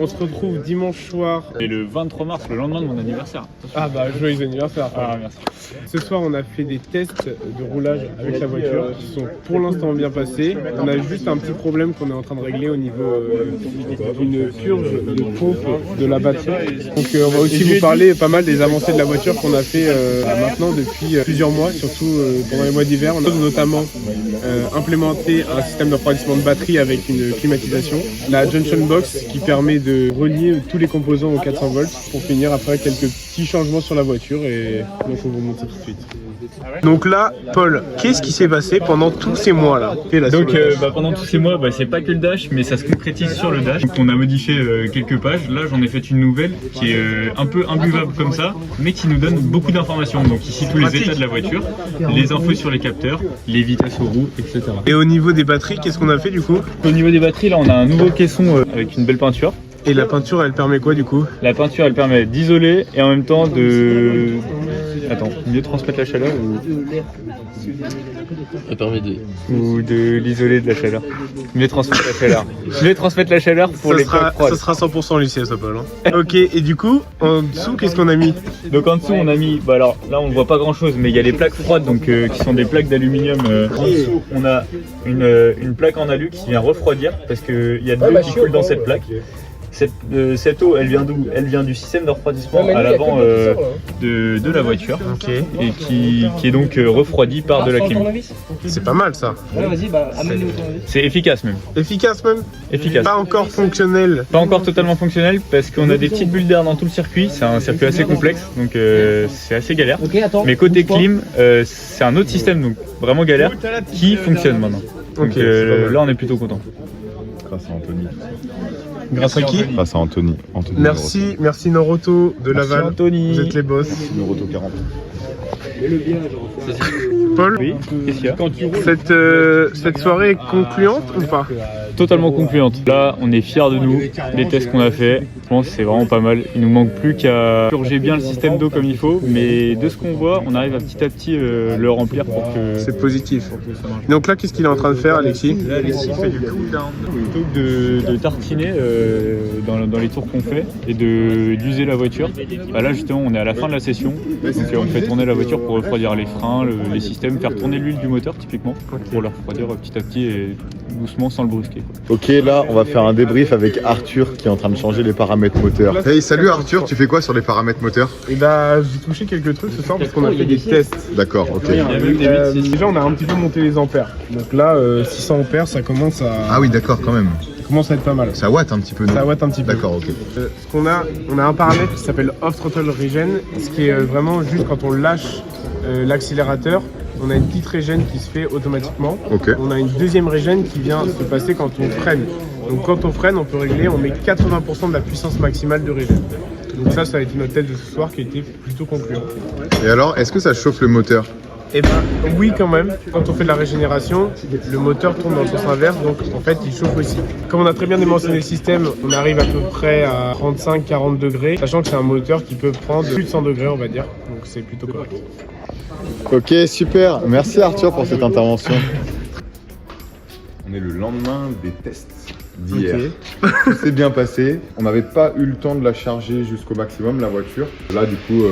On se retrouve dimanche soir. Et le 23 mars, le lendemain de mon anniversaire. Ah bah joyeux anniversaire. Ah merci. Ce soir on a fait des tests de roulage avec la voiture qui sont pour l'instant bien passés. On a juste un petit problème qu'on est en train de régler au niveau d'une purge de pompe de la batterie. Donc on va aussi vous parler pas mal des avancées de la voiture qu'on a fait maintenant depuis plusieurs mois, surtout pendant les mois d'hiver. On a notamment implémenté un système de refroidissement de batterie avec une climatisation. La Junction Box qui permet de relier tous les composants aux 400 volts pour finir après quelques petits changements sur la voiture et donc on va vous montrer tout de suite. Donc là, Paul, qu'est-ce qui s'est passé pendant tous ces mois-là? Donc pendant tous ces mois, c'est pas que le dash, mais ça se concrétise sur le dash. Donc on a modifié quelques pages. Là, j'en ai fait une nouvelle qui est un peu imbuvable comme ça, mais qui nous donne beaucoup d'informations. Donc ici, tous les états de la voiture, les infos sur les capteurs, les vitesses aux roues, etc. Et au niveau des batteries, qu'est-ce qu'on a fait du coup? Au niveau des batteries, là, on a un nouveau caisson avec une belle peinture. Et la peinture, elle permet quoi du coup? La peinture, elle permet d'isoler et en même temps de... Attends, mieux transmettre la chaleur Elle permet de... ou de l'isoler de la chaleur. Mieux transmettre la chaleur. Mieux transmettre la chaleur pour les plaques froides. Ça sera 100% lycée ça Paul. Hein. Ok, et du coup, en dessous, qu'est-ce qu'on a mis? Donc en dessous, on a mis... Bah alors, là, on ne voit pas grand-chose, mais il y a les plaques froides, donc qui sont des plaques d'aluminium. En dessous, on a une plaque en alu qui vient refroidir, parce qu'il y a de l'eau qui coule dans cette plaque. Cette eau, elle vient d'où? Elle vient du système de refroidissement à l'avant de la voiture, okay. Et qui est donc refroidi par de la clim. C'est pas mal ça. C'est efficace même. Efficace même? Efficace. Pas encore fonctionnel. Pas encore totalement fonctionnel parce qu'on a des petites bulles d'air dans tout le circuit. C'est un circuit assez complexe, donc c'est assez galère. Mais côté clim, c'est un autre système, donc vraiment galère, qui fonctionne maintenant. Donc là, on est plutôt content. Grâce à Anthony. Grâce à qui? Grâce à Anthony. Merci Noroto de Merci Laval. Anthony. Vous êtes les boss. Noroto 40. Paul, Oui, qu'est-ce qu'il y a? cette soirée est concluante ou pas? Totalement concluante. Là, on est fiers de nous, des tests qu'on a fait. Je pense que c'est vraiment pas mal. Il nous manque plus qu'à purger bien le système d'eau comme il faut, mais de ce qu'on voit, on arrive à petit le remplir pour que... C'est positif. pour que ça marche. Donc là, qu'est-ce qu'il est en train de faire, Alexis? Là, Alexis fait du cool down. Plutôt que de tartiner dans les tours qu'on fait et d'user la voiture, bah là justement on est à la fin de la session. Donc on fait tourner la voiture pour refroidir les freins, les systèmes, faire tourner l'huile du moteur typiquement pour la refroidir petit à petit et doucement sans le brusquer. Ok, là on va faire un débrief avec Arthur qui est en train de changer les paramètres moteurs. Hey, salut Arthur, tu fais quoi sur les paramètres moteurs? Et bah, j'ai touché quelques trucs ce soir parce qu'on a fait des tests. D'accord, ok. Déjà, on a un petit peu monté les ampères. Donc là, 600 ampères, ça commence à... Ah oui, d'accord, quand même. Ça commence à être pas mal. Ça watt un petit peu, non? Ça watt un petit peu. D'accord, ok. Ce qu'on a, on a un paramètre qui s'appelle Off Throttle Regen, ce qui est vraiment juste quand on lâche l'accélérateur, on a une petite régène qui se fait automatiquement. Ok. On a une deuxième régène qui vient se passer quand on freine. Donc quand on freine, on peut régler, on met 80% de la puissance maximale de régène. Donc ça a été notre test de ce soir qui a été plutôt concluant. Et alors, est-ce que ça chauffe le moteur? Eh ben oui quand même, quand on fait de la régénération, le moteur tourne dans le sens inverse, donc en fait il chauffe aussi. Comme on a très bien dimensionné le système, on arrive à peu près à 35-40 degrés, sachant que c'est un moteur qui peut prendre plus de 100 degrés on va dire, donc c'est plutôt correct. Ok, super. Merci Arthur pour cette intervention. On est le lendemain des tests d'hier. Ok. Tout s'est bien passé. On n'avait pas eu le temps de la charger jusqu'au maximum, la voiture. Là, du coup,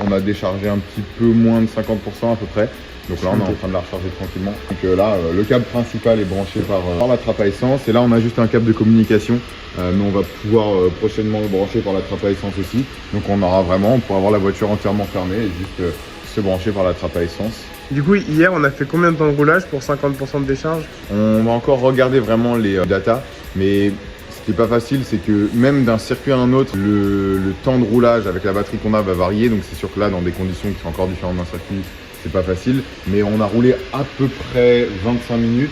on a déchargé un petit peu moins de 50% à peu près. Donc là, on est en train de la recharger tranquillement. Donc là, le câble principal est branché par la trappe à essence. Et là, on a juste un câble de communication. Mais on va pouvoir prochainement le brancher par la trappe à essence aussi. Donc on pourra avoir la voiture entièrement fermée et juste se brancher par la trappe à essence. Du coup hier on a fait combien de temps de roulage pour 50% de décharge? On va encore regarder vraiment les datas, mais ce qui n'est pas facile, c'est que même d'un circuit à un autre, le temps de roulage avec la batterie qu'on a va varier. Donc c'est sûr que là, dans des conditions qui sont encore différentes d'un circuit, c'est pas facile. Mais on a roulé à peu près 25 minutes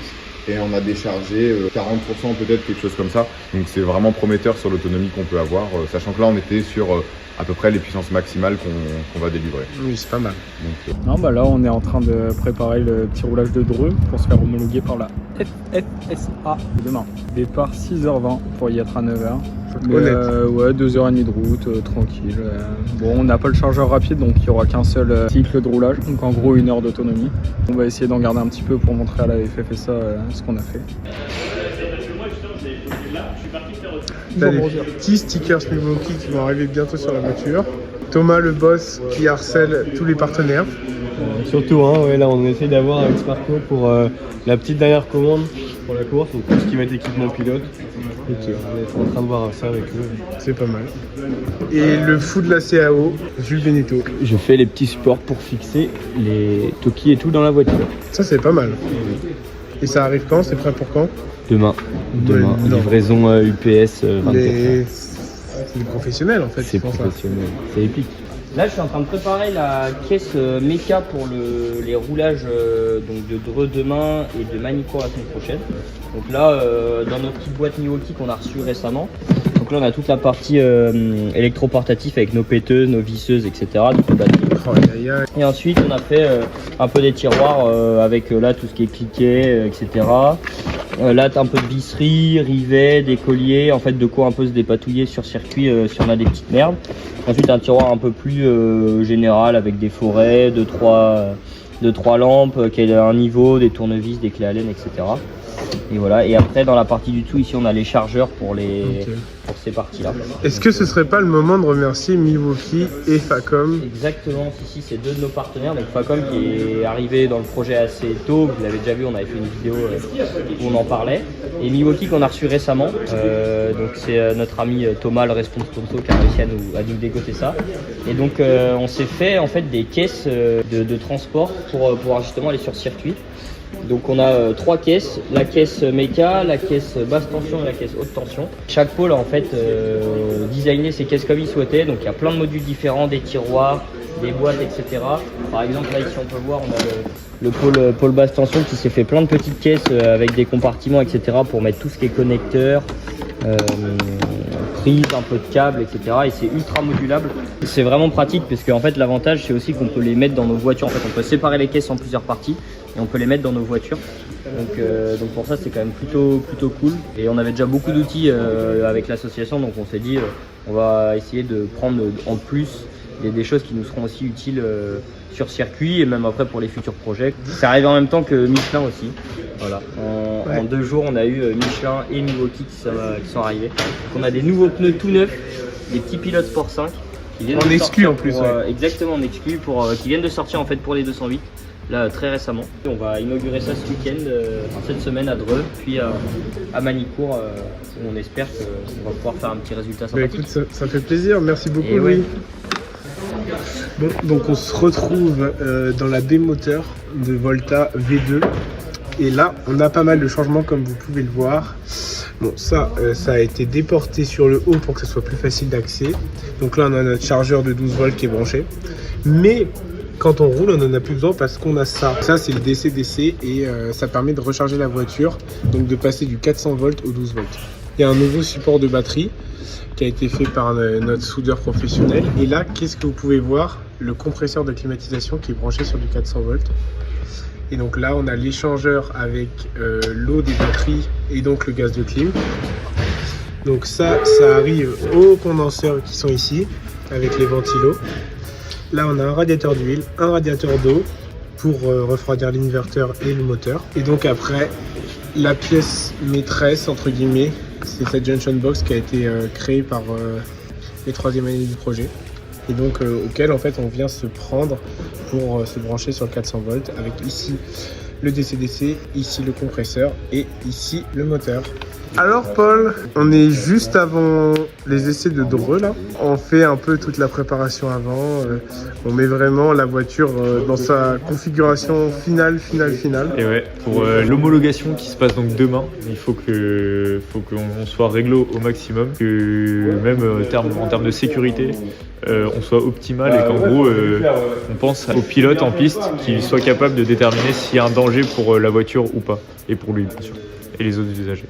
et on a déchargé 40% peut-être, quelque chose comme ça. Donc c'est vraiment prometteur sur l'autonomie qu'on peut avoir, sachant que là on était sur à peu près les puissances maximales qu'on va délivrer. Oui, c'est pas mal. Donc, Non, bah là on est en train de préparer le petit roulage de Dreux pour se faire homologuer par la FFSA demain. Départ 6h20 pour y être à 9h. Mais ouais, 2h30 de route, tranquille. Bon, on n'a pas le chargeur rapide, donc il n'y aura qu'un seul cycle de roulage, donc en gros 1 heure d'autonomie. On va essayer d'en garder un petit peu pour montrer à la FFSA ce qu'on a fait. T'as des petits stickers Milwaukee qui vont arriver bientôt sur la voiture. Thomas le boss qui harcèle tous les partenaires. Surtout, hein, ouais, là on essaie d'avoir avec Sparco pour la petite dernière commande pour la course, donc tout ce qui va être équipement pilote. Donc, on est en train de voir ça avec eux. C'est pas mal. Et le fou de la CAO, Jules Beneteau. Je fais les petits supports pour fixer les Toki et tout dans la voiture. Ça c'est pas mal. Et ça arrive quand? C'est prêt pour quand? Demain, Non. livraison UPS 24 Mais heures. c'est des professionnels en fait. C'est qui font ça. professionnel, c'est épique. Là, je suis en train de préparer la caisse méca pour les roulages donc de Dreux demain et de Manicourt la semaine prochaine. Donc là, dans notre petite boîte Milwaukee qu'on a reçue récemment. Donc là, on a toute la partie électroportatif avec nos péteuses, nos visseuses, etc. Toutes les batteries. Oh, aïe, aïe. Et ensuite, on a fait un peu des tiroirs avec là tout ce qui est cliquet, etc. Là, t'as un peu de visserie, rivets, des colliers, en fait de quoi un peu se dépatouiller sur circuit si on a des petites merdes. Ensuite, un tiroir un peu plus général avec des forêts, deux, trois lampes, qui a un niveau, des tournevis, des clés Allen, etc. Et voilà. Et après, dans la partie du dessous, ici, on a les chargeurs pour pour ces parties-là. Est-ce que ce serait pas le moment de remercier Milwaukee et Facom? Exactement, si, c'est deux de nos partenaires. Donc Facom qui est arrivé dans le projet assez tôt, vous l'avez déjà vu, on avait fait une vidéo où on en parlait. Et Milwaukee qu'on a reçu récemment, donc c'est notre ami Thomas, le responsable qui a réussi à nous dégoter ça. Et donc on s'est fait en fait des caisses de transport pour pouvoir justement aller sur circuit. Donc on a trois caisses, la caisse méca, la caisse basse tension et la caisse haute tension. Chaque pôle a en fait designé ses caisses comme il souhaitait, donc il y a plein de modules différents, des tiroirs, des boîtes, etc. Par exemple là ici on peut voir, on a le pôle basse tension qui s'est fait plein de petites caisses avec des compartiments, etc. pour mettre tout ce qui est connecteur, prise, un peu de câble, etc. Et c'est ultra modulable. C'est vraiment pratique parce qu'en fait l'avantage c'est aussi qu'on peut les mettre dans nos voitures. En fait on peut séparer les caisses en plusieurs parties et on peut les mettre dans nos voitures. Donc pour ça c'est quand même plutôt cool. Et on avait déjà beaucoup d'outils avec l'association, donc on s'est dit on va essayer de prendre en plus des choses qui nous seront aussi utiles sur circuit et même après pour les futurs projets. C'est arrivé en même temps que Michelin aussi. Voilà. En 2 jours on a eu Michelin et Milwaukee qui sont arrivés. Donc on a des nouveaux pneus tout neufs, des petits pilotes Sport 5 qui viennent En de exclu sortir en plus, pour, ouais. Exactement, en exclu qui viennent de sortir en fait pour les 208. Là très récemment. On va inaugurer ça ce week-end, cette semaine à Dreux, puis à Manicourt où on espère qu'on va pouvoir faire un petit résultat Bah sympathique. écoute, ça fait plaisir, merci beaucoup Et ouais. Louis. Bon, donc on se retrouve dans la baie moteur de Volta V2 et là on a pas mal de changements comme vous pouvez le voir. Bon ça a été déporté sur le haut pour que ce soit plus facile d'accès. Donc là on a notre chargeur de 12 volts qui est branché, mais quand on roule on n'en a plus besoin parce qu'on a ça. Ça c'est le DC-DC et ça permet de recharger la voiture, donc de passer du 400 volts au 12 volts. Il y a un nouveau support de batterie qui a été fait par notre soudeur professionnel. Et là, qu'est-ce que vous pouvez voir? Le compresseur de climatisation qui est branché sur du 400 volts. Et donc là, on a l'échangeur avec l'eau des batteries et donc le gaz de clim. Donc ça arrive aux condenseurs qui sont ici, avec les ventilos. Là, on a un radiateur d'huile, un radiateur d'eau pour refroidir l'inverteur et le moteur. Et donc après, la pièce maîtresse, entre guillemets, c'est cette junction box qui a été créée par les 3e années du projet et donc auquel en fait on vient se prendre pour se brancher sur le 400 volts avec ici le DC-DC, ici le compresseur et ici le moteur. Alors Paul, on est juste avant les essais de Dreux là. On fait un peu toute la préparation avant. On met vraiment la voiture dans sa configuration finale. Et ouais, pour l'homologation qui se passe donc demain, il faut qu'on soit réglo au maximum, que même en termes de sécurité, on soit optimal et qu'en gros, on pense au pilote en piste qu'il soit capable de déterminer s'il y a un danger pour la voiture ou pas, et pour lui bien sûr, et les autres usagers.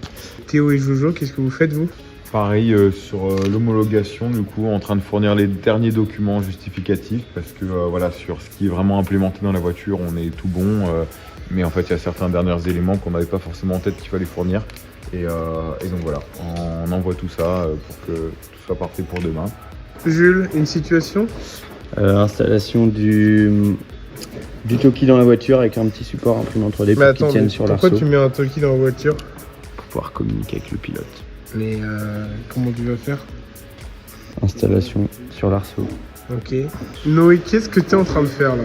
Théo et Jojo, qu'est-ce que vous faites vous? Pareil sur l'homologation, du coup, en train de fournir les derniers documents justificatifs parce que voilà, sur ce qui est vraiment implémenté dans la voiture, on est tout bon, mais en fait, il y a certains derniers éléments qu'on n'avait pas forcément en tête qu'il fallait fournir. Et donc voilà, on envoie tout ça pour que tout soit parfait pour demain. Jules, une situation? Installation du Toki dans la voiture avec un petit support imprimé 3D pour qu'il tienne sur l'arceau. Pourquoi tu mets un Toki dans la voiture? Pour pouvoir communiquer avec le pilote. Mais comment tu vas faire? Installation sur l'arceau. Ok. Noé, qu'est-ce que tu es en train de faire là?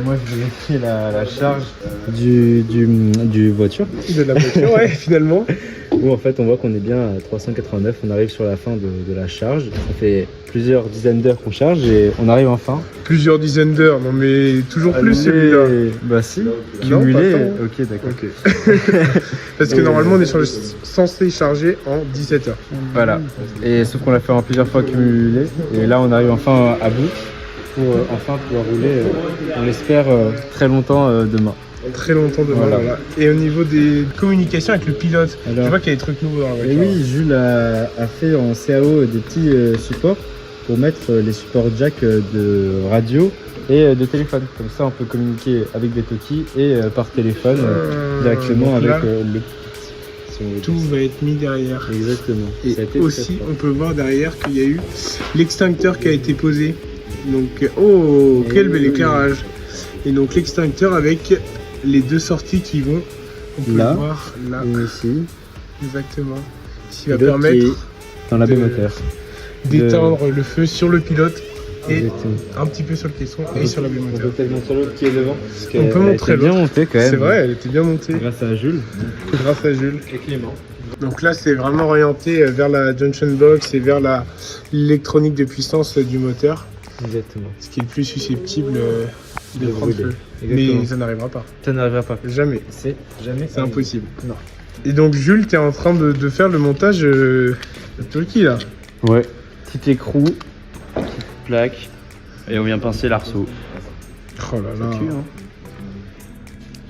Moi, je vérifie la charge du voiture. De la voiture, ouais, finalement. Où en fait, on voit qu'on est bien à 389. On arrive sur la fin de la charge. Ça fait plusieurs dizaines d'heures qu'on charge et on arrive enfin. Plusieurs dizaines d'heures, non mais toujours plus celui-là. Bah si, Non, cumulé. pas tant. Ok, d'accord. Ok. Parce que normalement on est censé charger en 17 heures. Voilà. Et sauf qu'on l'a fait en plusieurs fois cumulé. Et là, on arrive enfin à bout pour enfin pouvoir rouler, on l'espère, très longtemps demain. Très longtemps demain. Voilà. Et au niveau des communications avec le pilote, Alors, je vois qu'il y a des trucs nouveaux dans la Et voiture. oui, Jules a fait en CAO des petits supports pour mettre les supports jack de radio. et de téléphone. Comme ça, on peut communiquer avec des Toki et par téléphone directement donc là, avec le. Tout va être mis derrière. Exactement. Et Ça a été aussi, très on peut voir derrière qu'il y a eu l'extincteur qui a été posé. Donc, oh, quel bel éclairage. Et donc, l'extincteur avec les deux sorties qui vont, on peut Là. le voir là, Et ici, exactement. Ce qui va et l'autre qui permettre est dans la baie de- moteur. d'éteindre le feu sur le pilote et Exactement. un petit peu sur le caisson et sur la baie On moteur. peut peut-être montrer l'autre qui est devant. Parce On peut elle a montrer été bien l'autre. montée quand même. C'est vrai, elle était bien montée Grâce à Jules. grâce à Jules. Et Clément. Donc là, c'est vraiment orienté vers la junction box et vers l'électronique de puissance du moteur, Exactement. ce qui est le plus susceptible de De prendre brûler. feu. Exactement. Mais ça n'arrivera pas. Ça n'arrivera pas. Jamais. C'est jamais. C'est impossible. Non. Et donc, Jules, tu es en train de faire le montage de Turkey là. Ouais. Petit écrou, petite plaque, et on vient pincer l'arceau. Oh là là. Tue, hein.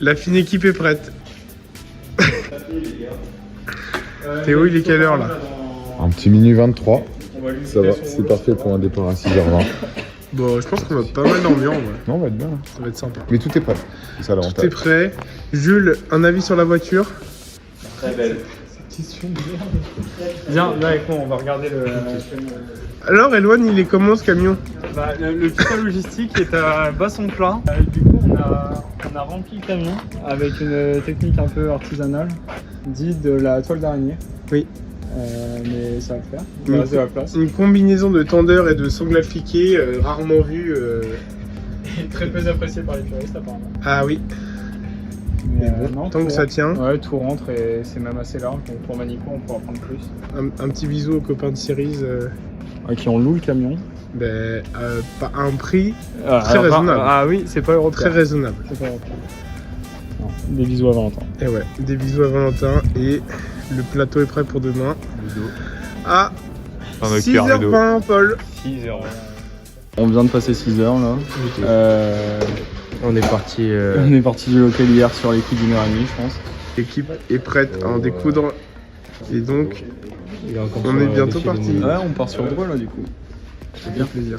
La fine équipe est prête. Théo, il est quelle heure là? Un petit minuit 23. Ça va, c'est parfait pour un départ à 6h20. Bon, je pense qu'on va pas mal dormir en vrai. Non, on va être bien. Ça va être sympa. Mais tout est prêt. C'est ça Tout est l'avantage. prêt. Jules, un avis sur la voiture? Très belle. Viens avec moi, on va regarder le. Alors, Eloane, il est comment ce camion? Bah, le pitot logistique est à bas son plein. Du coup, on a rempli le camion avec une technique un peu artisanale, dite de la toile d'araignée. Oui. Mais ça va le faire. Il reste de la place. Une combinaison de tendeur et de sangle appliqué, rarement vue. Et très peu apprécié par les puristes apparemment. Ah oui, Mais, bon, non, tant tout que ça rentre. tient. Ouais, tout rentre et c'est même assez large. Donc pour Manico, on pourra prendre plus. Un petit bisou aux copains de Cerise. Qui on loue le camion. À un prix Très raisonnable. Ah oui, c'est pas européen. très raisonnable. C'est pas européen. Non, des bisous à Valentin. Et ouais, des bisous à Valentin et le plateau est prêt pour demain. À 6h20, Paul. 6h. On vient de passer 6 heures là. On est parti. On est parti du local hier sur les coups d'1h30 je pense. L'équipe est prête à en découdre. Et donc, il est encore on sur, est bientôt les parti. filets. Ouais, on part sur Dreux là du coup. c'est bien plaisir.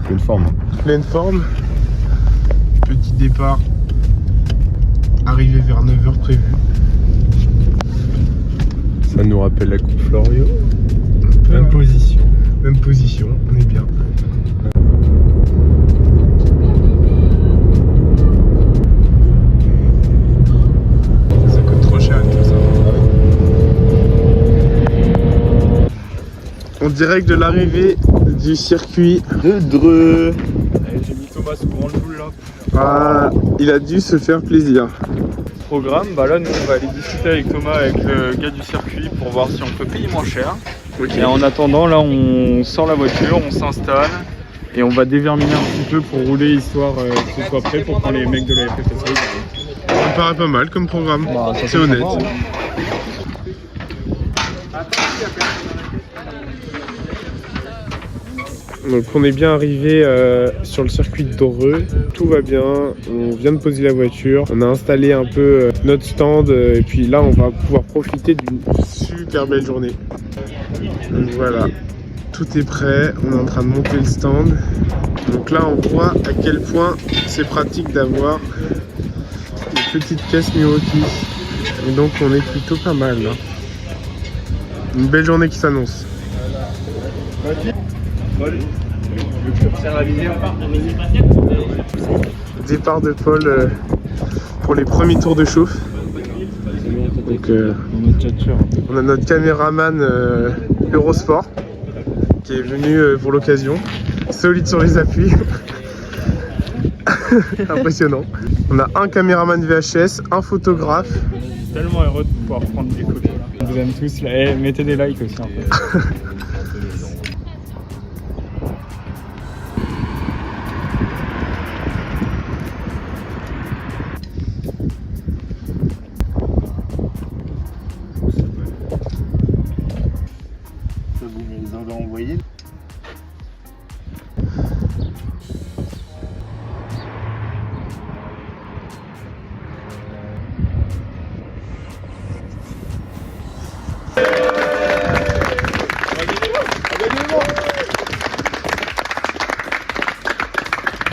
Pleine forme. Pleine forme. Petit départ. Arrivé vers 9h prévu. Ça nous rappelle la Coupe Florio. Même position. Même position, on est bien. Ça coûte trop cher tout ça. En direct de l'arrivée du circuit de Dreux. J'ai mis Thomas sous grand boule là. Ah, il a dû se faire plaisir. Programme, bah là nous on va aller discuter avec Thomas, avec le gars du circuit pour voir si on peut payer moins cher. Et en attendant là on sort la voiture, on s'installe et on va déverminer un petit peu pour rouler histoire que ce soit prêt pour quand les mecs de la FFSA arrivent. Ça me paraît pas mal comme programme. Bah, ça c'est fait honnête. sympa, hein. Donc on est bien arrivé sur le circuit de Dreux, tout va bien, on vient de poser la voiture, on a installé un peu notre stand et puis là on va pouvoir profiter d'une super belle journée. Donc voilà, tout est prêt, on est en train de monter le stand. Donc là on voit à quel point c'est pratique d'avoir une petite caisse Milwaukee. Et donc on est plutôt pas mal là. Une belle journée qui s'annonce. Départ de Paul pour les premiers tours de chauffe. Donc, on a notre caméraman Eurosport qui est venu pour l'occasion, solide sur les appuis. Impressionnant. On a un caméraman VHS, un photographe. Je suis tellement heureux de pouvoir prendre des photos là. On vous aime tous là. Et mettez des likes aussi en fait.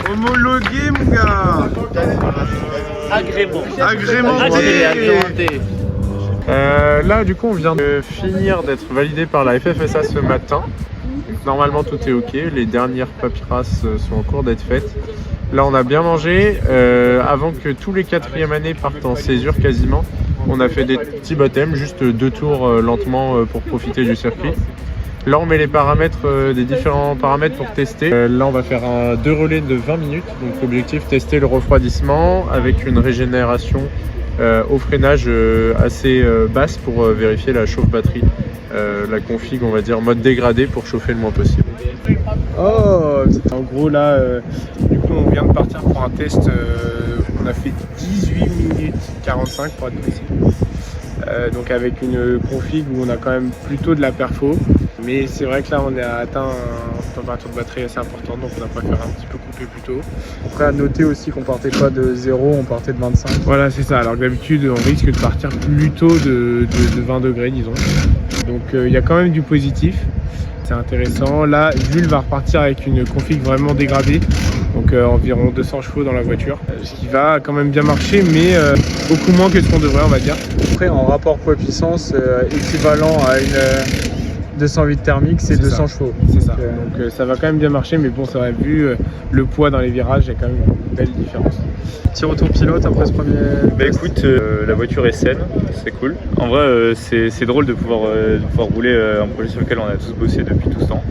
Homologué mon gars. Agrémenté. Là du coup on vient de finir d'être validé par la FFSA ce matin. Normalement tout est ok, les dernières papyrasses sont en cours d'être faites. Là on a bien mangé, avant que tous les 4e années partent en césure quasiment. On a fait des petits baptêmes, juste 2 tours lentement pour profiter du circuit. Là on met les paramètres, des différents paramètres pour tester. Là on va faire 2 relais de 20 minutes. Donc l'objectif, tester le refroidissement avec une régénération au freinage assez basse pour vérifier la chauffe batterie. La config on va dire mode dégradé pour chauffer le moins possible. Oh, en gros là, du coup on vient de partir pour un test, on a fait 18 minutes 45 pour être précis. Donc avec une config où on a quand même plutôt de la perfo, mais c'est vrai que là on a atteint une température de batterie assez importante, donc on a préféré un petit peu couper plus tôt. Après à noter aussi qu'on partait pas de 0, on partait de 25. Voilà c'est ça, alors que d'habitude on risque de partir plutôt de 20 degrés disons. Donc il y a quand même du positif, c'est intéressant. Là Jules va repartir avec une config vraiment dégradée, donc environ 200 chevaux dans la voiture, ce qui va quand même bien marcher, mais beaucoup moins que ce qu'on devrait on va dire. Après en rapport poids-puissance équivalent à une 208 thermique, c'est 200 chevaux. C'est ça, donc ça va quand même bien marcher, mais bon, ça aurait vu le poids dans les virages, il y a quand même une belle différence. Petit retour pilote après ce premier. Bah écoute, la voiture est saine, c'est cool. En vrai, c'est drôle de pouvoir rouler un projet sur lequel on a tous bossé depuis tout ce temps.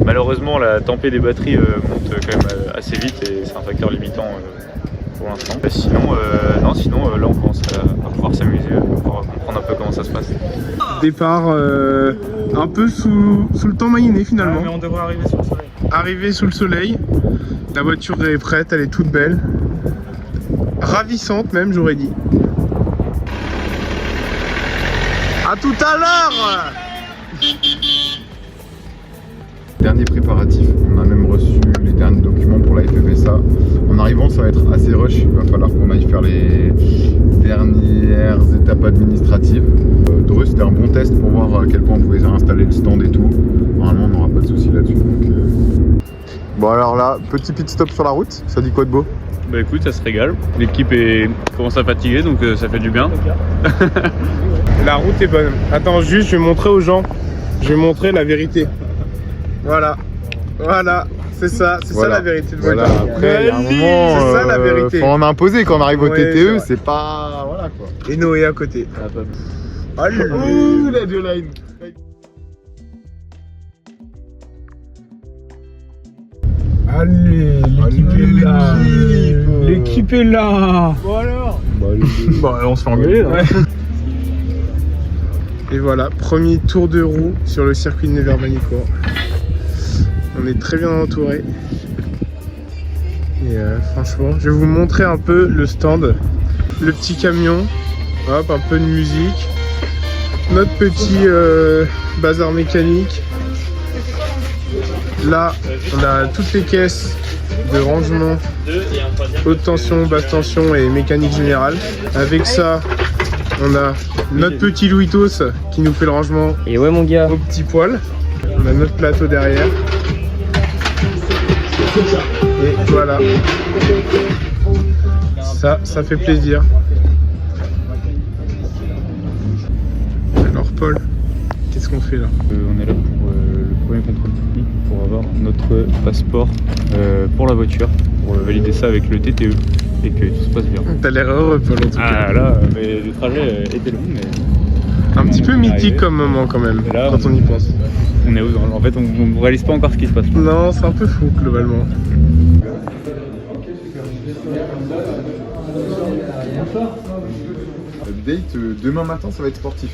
Malheureusement, la tempée des batteries monte quand même assez vite et c'est un facteur limitant pour l'instant. Sinon, là on commence à pouvoir s'amuser, à pouvoir comprendre un peu comment ça se passe. Départ un peu sous le temps maïné finalement. Mais on devrait arriver sur le soleil. Arrivé sous le soleil, la voiture est prête, elle est toute belle. Ravissante même, j'aurais dit. À tout à l'heure. Dernier préparatif, on a même reçu les derniers documents pour la FFSA. En arrivant, ça va être assez rush, il va falloir qu'on aille faire les dernières étapes administratives. Dreux, c'était un bon test pour voir à quel point on pouvait installer le stand et tout. Normalement, on n'aura pas de soucis là-dessus. Bon alors là, petit pit stop sur la route, ça dit quoi de beau? Bah écoute, ça se régale. L'équipe commence à fatiguer, donc ça fait du bien. La route est bonne. Attends, juste, je vais montrer aux gens. Je vais montrer la vérité. Voilà. Voilà. C'est ça, Voilà. Ça la vérité de Voilà, voiture. après, il y a un moment, c'est ça la vérité. faut en imposer quand on arrive au Ouais, c'est TTE, vrai. c'est pas... Voilà quoi. Et Noé à côté. Allez. Ouh, la deux line. Allez, l'équipe est là. L'équipe est là. Voilà. Bah on se fait engueuler là. Ouais. Et voilà, premier tour de roue sur le circuit de Nevers-Manicourt. On est très bien entouré. Et franchement, je vais vous montrer un peu le stand. Le petit camion, hop, un peu de musique. Notre petit bazar mécanique. Là, on a toutes les caisses de rangement, haute tension, basse tension et mécanique générale. Avec ça, on a notre petit Louitos qui nous fait le rangement Et ouais mon gars. au petit poil. On a notre plateau derrière. Et voilà. Ça fait plaisir. Alors Paul, qu'est-ce qu'on fait là? On est là pour le premier contrôle technique pour avoir notre passeport pour la voiture, pour valider ça avec le TTE. et que tout se passe bien. T'as l'air heureux, Paul, en tout cas. Ah là, mais le trajet était long, mais Un petit peu mythique comme moment quand même, Et là, quand on y pense. on est en fait on réalise pas encore ce qui se passe. Non, c'est un peu fou globalement. Update, demain matin ça va être sportif.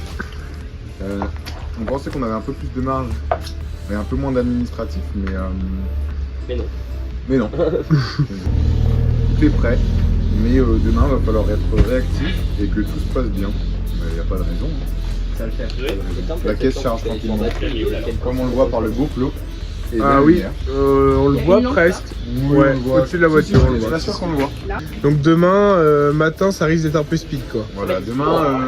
On pensait qu'on avait un peu plus de marge et un peu moins d'administratif, mais Mais non. mais non. Tout est prêt, mais demain va falloir être réactif et que tout se passe bien. Il n'y a pas de raison. Ça va le faire. La caisse charge tranquillement. Comme on le voit par le beau flot. Et Ah la oui, lumière. on le voit presque. Ouais, on le voit. au-dessus de la voiture, on le Je voit. suis sûr qu'on le voit. Donc demain matin, ça risque d'être un peu speed quoi. Voilà, demain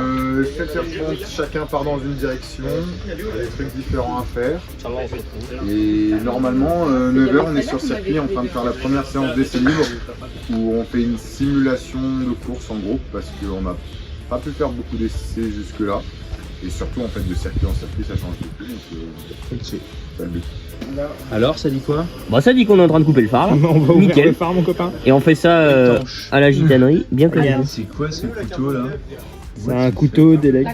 7h30, chacun part dans une direction. Il y a des trucs différents à faire. Ça va, on fait tout. Et normalement, 9h, on est sur circuit en train de faire la première séance d'essai libre où on fait une simulation de course en groupe parce qu'on n'a pas pu faire beaucoup d'essais jusque-là. Et surtout, en fait, de circuit en circuit, ça change beaucoup. Donc, c'est le but. Alors, ça dit quoi? Bon, ça dit qu'on est en train de couper le phare. On va ouvrir Nickel. le phare, mon copain. Et on fait ça à la gitanerie, bien connu. C'est quoi ce couteau là? C'est un couteau d'élec.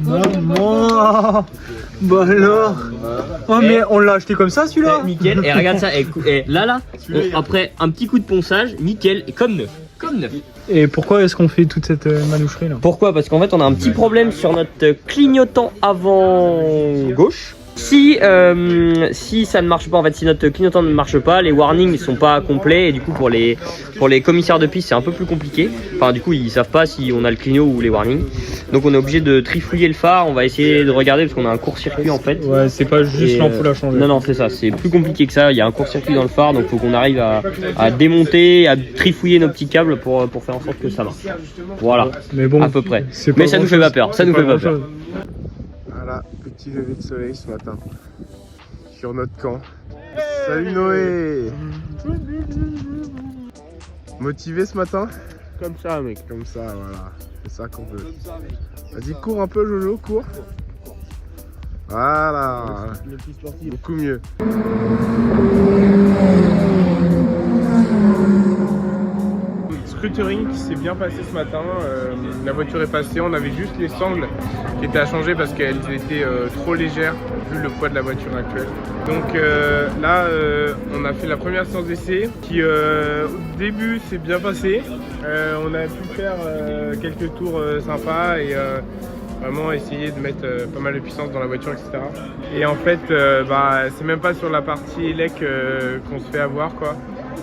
Maman! Bah alors! Oh, mais on l'a acheté comme ça celui-là? Nickel. Et regarde ça. Et là, après un petit coup de ponçage, nickel. Et comme neuf. Comme neuf. Et pourquoi est-ce qu'on fait toute cette manoucherie là? Pourquoi? Parce qu'en fait, on a un petit problème sur notre clignotant avant gauche. Si ça ne marche pas, en fait, si notre clignotant ne marche pas, les warnings ne sont pas complets et du coup pour les commissaires de piste c'est un peu plus compliqué. Enfin du coup ils savent pas si on a le clignot ou les warnings. Donc on est obligé de trifouiller le phare, on va essayer de regarder parce qu'on a un court-circuit en fait. Ouais, c'est pas juste Et, l'ampoule à changer. Non non c'est ça, c'est plus compliqué que ça, il y a un court-circuit dans le phare donc faut qu'on arrive à démonter, à trifouiller nos petits câbles pour faire en sorte que ça marche. Voilà, Mais bon, à peu près. c'est Mais ça nous fait pas peur, ça nous fait pas peur. Voilà, petit lever de soleil ce matin sur notre camp. Salut Noé. Motivé ce matin? Comme ça mec. Comme ça, voilà. C'est ça qu'on veut. Vas-y, cours un peu Jojo, cours. Voilà. Beaucoup mieux. Scrutering qui s'est bien passé ce matin, la voiture est passée, on avait juste les sangles qui étaient à changer parce qu'elles étaient trop légères vu le poids de la voiture actuelle. Donc là on a fait la première séance d'essai qui au début s'est bien passé, on a pu faire quelques tours sympas et vraiment essayer de mettre pas mal de puissance dans la voiture, etc. Et en fait c'est même pas sur la partie élec qu'on se fait avoir quoi.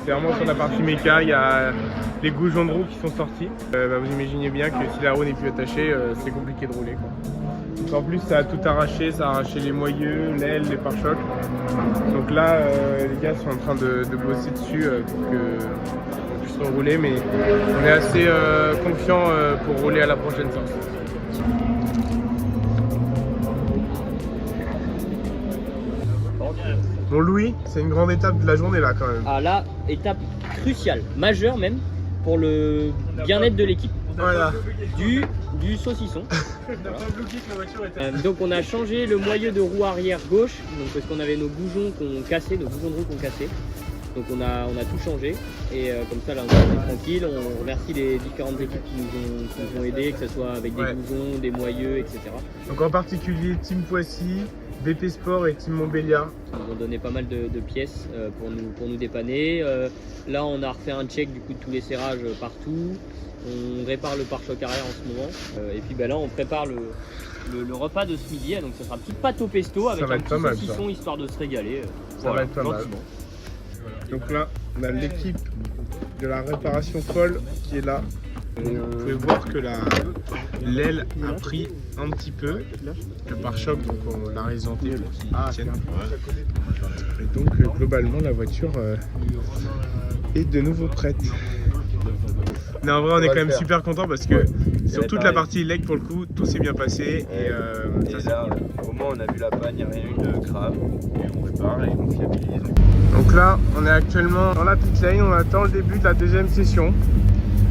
C'est vraiment sur la partie méca, il y a les goujons de roue qui sont sortis. Vous imaginez bien que si la roue n'est plus attachée, c'est compliqué de rouler quoi. Donc en plus ça a tout arraché, ça a arraché les moyeux, l'aile, les pare-chocs. Donc là les gars sont en train de bosser dessus pour qu'on puisse rouler, mais on est assez confiant pour rouler à la prochaine séance. Bon Louis, c'est une grande étape de la journée là quand même. Ah là, étape cruciale, majeure même, pour le bien-être de l'équipe. Voilà. Du saucisson. Donc on a changé le moyeu de roue arrière gauche, donc parce qu'on avait nos boujons qu'on cassait, nos boujons de roue qu'on cassait. Donc on a tout changé et comme ça là on est tranquille, on remercie les différentes équipes qui nous ont aidés, que ce soit avec des boujons, des moyeux, etc. Donc en particulier Team Poissy, BP Sport et Team Montbéliard. Ils nous ont donné pas mal de pièces pour nous dépanner. Là on a refait un check du coup de tous les serrages partout. On répare le pare-choc arrière en ce moment. Et puis là on prépare le repas de ce midi. Donc ça sera une petite pâte au pesto avec un petit saucisson histoire de se régaler. Ça va être pas mal. Donc là on a l'équipe de la réparation folle qui est là. Vous pouvez voir que l'aile a pris un petit peu le pare-choc, donc on l'a résenté pour qu'il tienne. Et donc globalement la voiture est de nouveau prête. Mais en vrai on est quand même super content parce que sur toute la partie leg pour le coup tout s'est bien passé et ça là, au moment où on a vu la panne, il n'y a rien eu de grave et on répare et on fiabilise. Donc là on est actuellement dans la pit lane, on attend le début de la deuxième session.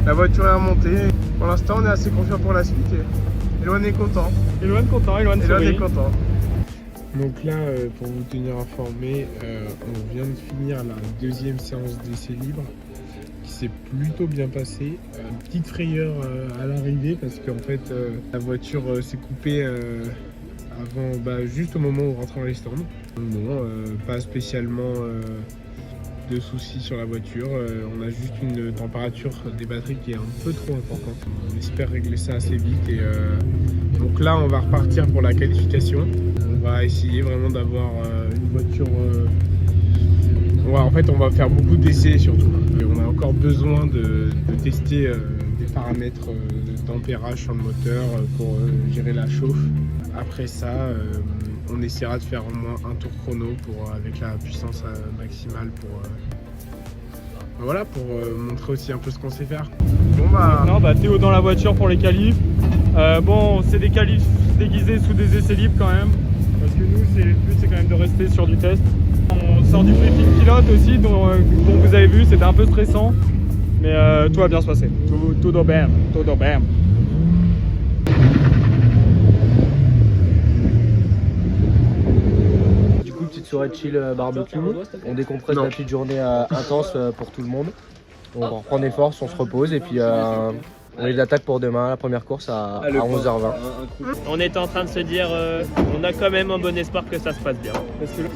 La voiture est remontée. Pour l'instant, on est assez confiant pour la suite. Et Eloane est content. Eloane content, Eloane est content. Donc là, pour vous tenir informé, on vient de finir la deuxième séance d'essai libre qui s'est plutôt bien passé. Une petite frayeur à l'arrivée parce qu'en fait la voiture s'est coupée avant, juste au moment où on rentrait dans les stands. Non, pas spécialement de soucis sur la voiture. On a juste une température des batteries qui est un peu trop importante. On espère régler ça assez vite et donc là on va repartir pour la qualification. On va essayer vraiment d'avoir une voiture. En fait on va faire beaucoup d'essais surtout. Et on a encore besoin de tester des paramètres d'ampérage sur le moteur pour gérer la chauffe. Après ça, on essaiera de faire au moins un tour chrono avec la puissance maximale pour montrer aussi un peu ce qu'on sait faire. Maintenant, Théo dans la voiture pour les qualifs. C'est des qualifs déguisés sous des essais libres quand même. Parce que nous, le but c'est quand même de rester sur du test. On sort du briefing pilote aussi, dont vous avez vu, c'était un peu stressant. Mais tout va bien se passer. Tout bien. Petite soirée de chill barbecue, on décompresse la petite journée intense pour tout le monde. On va reprendre des forces, on se repose et puis on est d'attaque pour demain, la première course à 11h20. On est en train de se dire, on a quand même un bon espoir que ça se passe bien.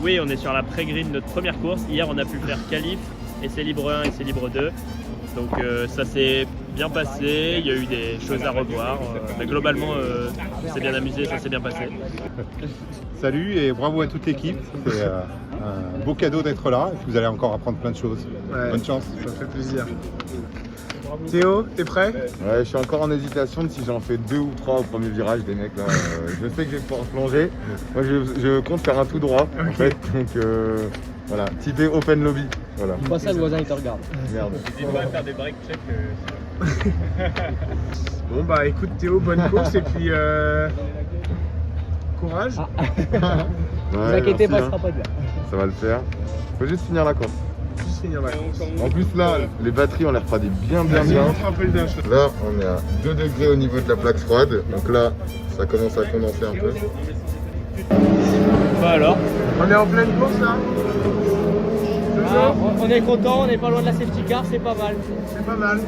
Oui, on est sur la pré-grille de notre première course. Hier, on a pu faire qualif, essai libre 1, essai libre 2. Donc ça s'est bien passé, il y a eu des choses à revoir. Mais globalement, on s'est bien amusé, ça s'est bien passé. Salut et bravo à toute l'équipe. C'est un beau cadeau d'être là. Vous allez encore apprendre plein de choses. Ouais, bonne chance. Ça fait plaisir. Théo, t'es prêt? Ouais, je suis encore en hésitation de si j'en fais 2 ou 3 au premier virage, les mecs là. Je sais que je vais pouvoir plonger. Moi, je compte faire un tout droit en fait. Donc voilà, typé open lobby. Voilà. Pas ça, le voisin il te regarde. Merde. N'hésite pas à faire des break checks. Bon écoute Théo, bonne course et puis courage. Ouais, Ne vous inquiétez pas, merci, ce sera pas bien. Ça va le faire. Faut juste finir la course. En plus là, les batteries ont l'air refroidies bien. Un peu le dash. Là, on est à 2 degrés au niveau de la plaque froide. Donc là, ça commence à condenser un peu. Alors On est en pleine course là. On est content, on n'est pas loin de la safety car, c'est pas mal. C'est pas mal.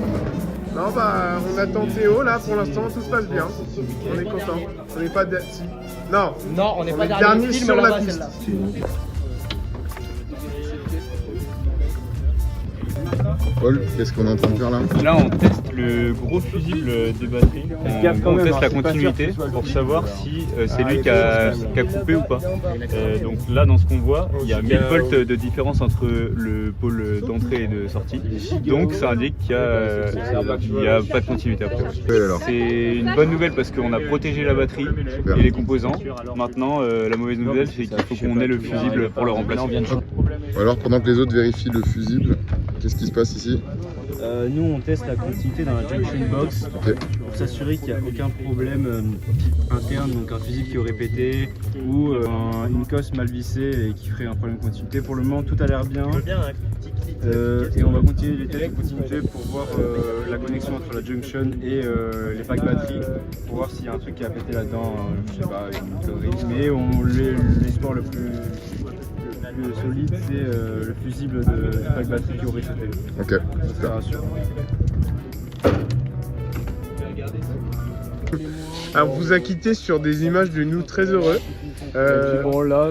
Non on attend Théo là pour l'instant, tout se passe bien. On est content. On n'est pas Non, on n'est pas dernier film, sur la là-bas, piste. celle-là. Paul, qu'est-ce qu'on est en train de faire là? Là, on teste le gros fusible des batteries. On teste la continuité pour savoir si c'est lui qui a coupé ou pas. Donc là, dans ce qu'on voit, il y a 1000 volts de différence entre le pôle d'entrée et de sortie. Donc ça indique qu'il n'y a pas de continuité après. C'est une bonne nouvelle parce qu'on a protégé la batterie et les composants. Maintenant, la mauvaise nouvelle, c'est qu'il faut qu'on ait le fusible pour le remplacer. Alors, pendant que les autres vérifient le fusible, qu'est-ce qui se passe ici? Nous on teste la continuité dans la junction box pour s'assurer qu'il n'y a aucun problème interne, donc un fusible qui aurait pété ou une cosse mal vissée et qui ferait un problème de continuité. Pour le moment tout a l'air bien et on va continuer les tests de continuité pour voir la connexion entre la junction et les packs batterie pour voir s'il y a un truc qui a pété là-dedans, je sais pas, une connerie. Mais l'espoir le plus solide, c'est le fusible de pack batterie qui aurait sauté. Ok. Ça rassure. Alors vous a quitté sur des images de nous très heureux. Bon là,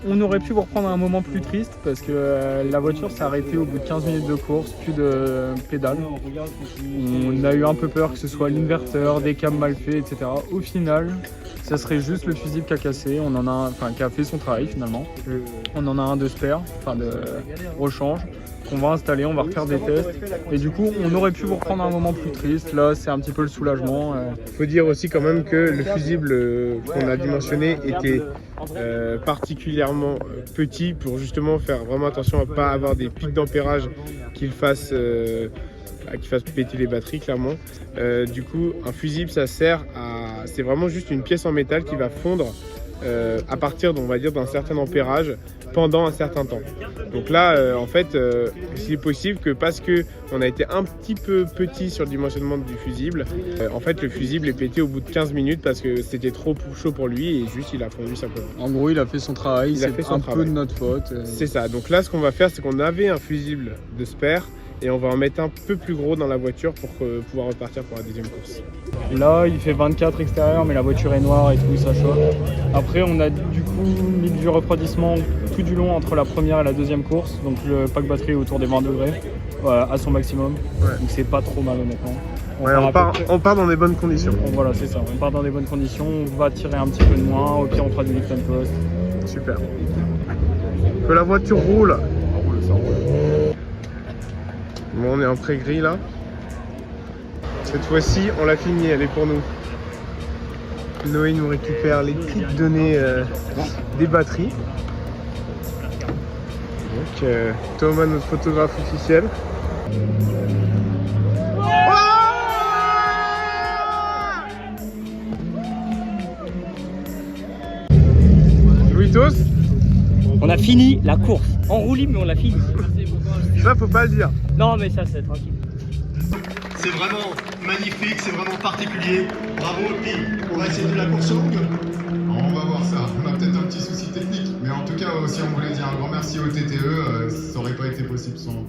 on aurait pu vous reprendre à un moment plus triste parce que la voiture s'est arrêtée au bout de 15 minutes de course, plus de pédales. On a eu un peu peur que ce soit l'inverteur, des cams mal faits, etc. Au final, ça serait juste le fusible qui a cassé, qui a fait son travail finalement. On en a un de spare, de rechange, qu'on va installer, on va refaire des tests. Et du coup, on aurait pu vous reprendre à un moment plus triste. Là, c'est un petit peu le soulagement. Faut dire aussi quand même que le fusible qu'on a dimensionné était particulièrement petit pour justement faire vraiment attention à ne pas avoir des pics d'ampérage qui fassent péter les batteries clairement. Du coup, un fusible ça sert à... C'est vraiment juste une pièce en métal qui va fondre à partir d'un certain ampérage pendant un certain temps. Donc là, en fait, c'est possible que parce qu'on a été un petit peu petit sur le dimensionnement du fusible, en fait, le fusible est pété au bout de 15 minutes parce que c'était trop chaud pour lui et juste il a fondu simplement. En gros, il a fait son travail, c'est un peu de notre faute. C'est ça. Donc là, ce qu'on va faire, c'est qu'on avait un fusible de spare et on va en mettre un peu plus gros dans la voiture pour pouvoir repartir pour la deuxième course. Là, il fait 24 extérieur, mais la voiture est noire et tout, ça choque. Après, on a du coup mis du refroidissement tout du long entre la première et la deuxième course. Donc le pack batterie est autour des 20 degrés, à son maximum. Ouais. Donc c'est pas trop mal honnêtement. On part dans des bonnes conditions. Voilà, c'est ça. On part dans des bonnes conditions, on va tirer un petit peu de moins. Au pire, on fera du lift and post. Super. Que la voiture roule. Bon, on est en pré-gris là. Cette fois-ci, on l'a fini, elle est pour nous. Noé nous récupère les petites données des batteries. Donc, Thomas, notre photographe officiel. Louitos, On a fini la course. En roue libre, mais on l'a fini. ça faut pas le dire. Non, mais ça, c'est tranquille. C'est vraiment magnifique, c'est vraiment particulier. Bravo, et puis on va essayer de la course longue. On va voir ça. On a peut-être un petit souci technique. Mais en tout cas, aussi, on voulait dire un grand merci au TTE. Ça aurait pas été possible sans vous.